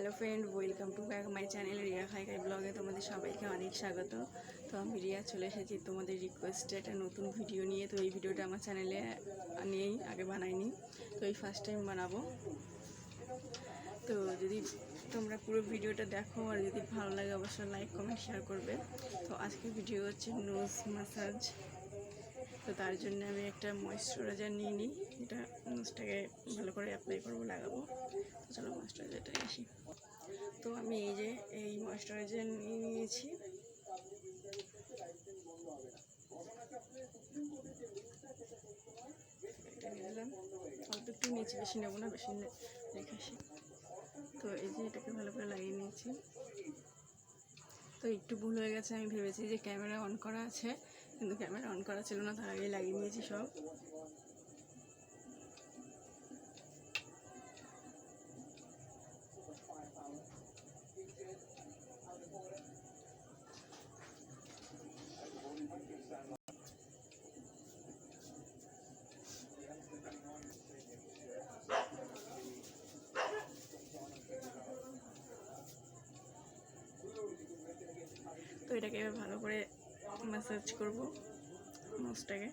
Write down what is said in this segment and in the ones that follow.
Hello friend, welcome to back my channel Riya Khaikai ব্লগে তোমাদের সবাইকে অনেক স্বাগত। তো আমি রিয়া চলে এসেছি তোমাদের রিকোয়েস্টে একটা নতুন ভিডিও নিয়ে। তো এই ভিডিওটা আমার চ্যানেলে নিয়েই আগে বানাইনি, তো এই ফার্স্ট টাইম বানাবো। তো যদি তোমরা পুরো ভিডিওটা দেখো আর যদি ভালো লাগে অবশ্যই লাইক কমেন্ট শেয়ার করবে। তো আজকের ভিডিও হচ্ছে নোজ ম্যাসাজ। তো তার জন্য আমি একটা ময়েশ্চারাইজার নিয়ে নিই, এটা নোজটাকে ভালো করে অ্যাপ্লাই করবো, লাগাবো। তো চলো ময়েশ্চারাইজারটা আসি। তো আমি এই ময়েশ্চারাইজার নিয়ে নিয়েছি। এটা নিয়ে নিলাম, অল্প একটু নিয়েছি, বেশি নেবো না, বেশি রেখে আসি। তো এটাকে ভালো করে লাগিয়ে নিয়েছি। তো একটু ভুল হয়ে গেছে, আমি ভেবেছি যে ক্যামেরা অন করা আছে, কিন্তু ক্যামেরা অন করা ছিল না, তার আগেই লাগিয়ে নিয়েছি সব। তো এটাকে ভালো করে ম্যাসাজ করব নোজটাকে।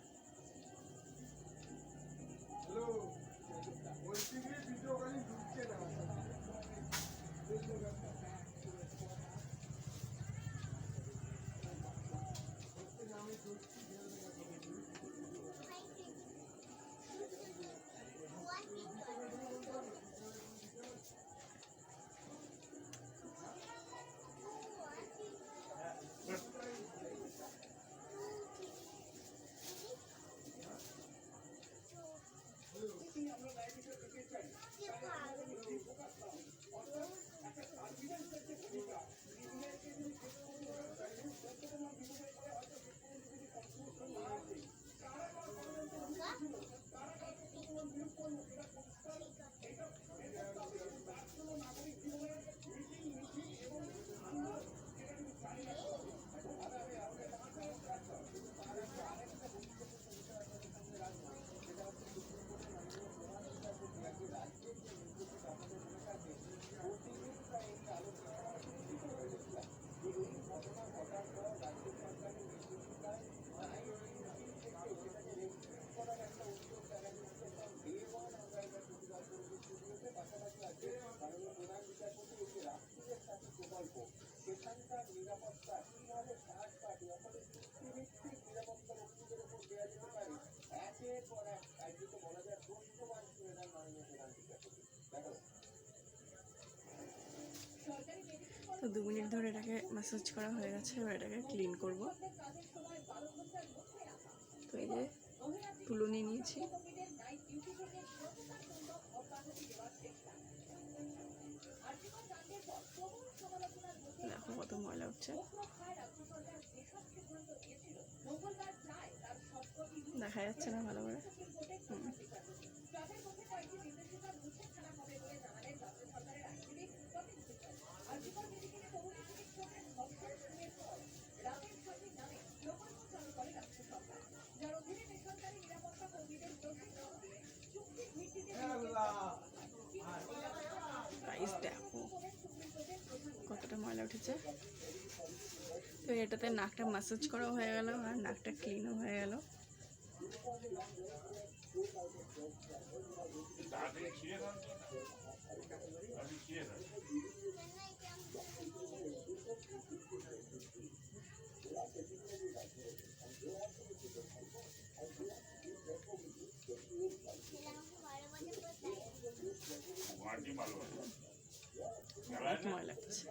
তো 2 মিনিট ধরে এটাকে ম্যাসাজ করা হয়ে গেছে, এবার এটাকে ক্লিন করব। তো এই যে তুলো নিয়ে নিয়েছি, দেখো কত ময়লা হচ্ছে, দেখা যাচ্ছে না ভালো করে। গাইস দেখো কতটা ময়লা উঠেছে। তো এটাতে নাকটা ম্যাসাজ করা হয়ে গেল আর নাকটা ক্লিনও হয়ে গেল। ময়লা লাগছে।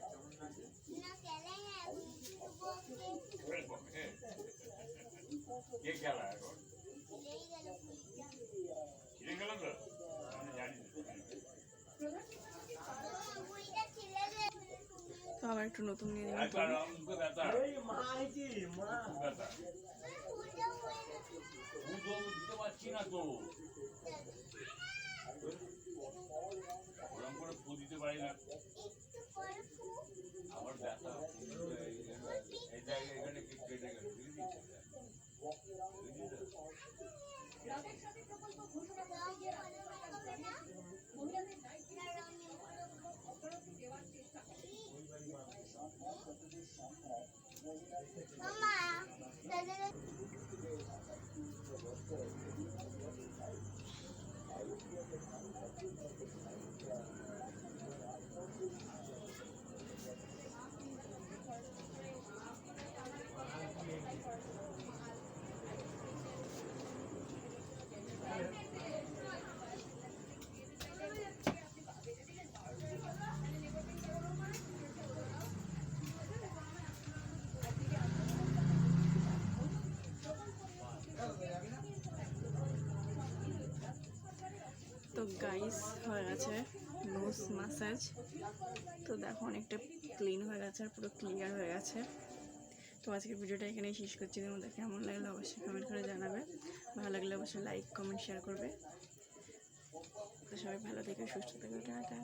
তো আবার একটু নতুন নিয়ে নিলাম। দিতে পারি না আমার ব্যথা এখানে কেটে গেল। মহিলাদের তো গাইস হয়ে গেছে নোজ ম্যাসাজ। তো দেখো অনেকটা ক্লিন হয়ে গেছে আর পুরো ক্লিয়ার হয়ে গেছে। তো আজকের ভিডিওটা এখানেই শেষ করছি। তোমাদের কেমন লাগলো অবশ্যই কমেন্ট করে জানাবে, ভালো লাগলে অবশ্যই লাইক কমেন্ট শেয়ার করবে। তো সবাই ভালো থেকে সুস্থ থেকে টাটা।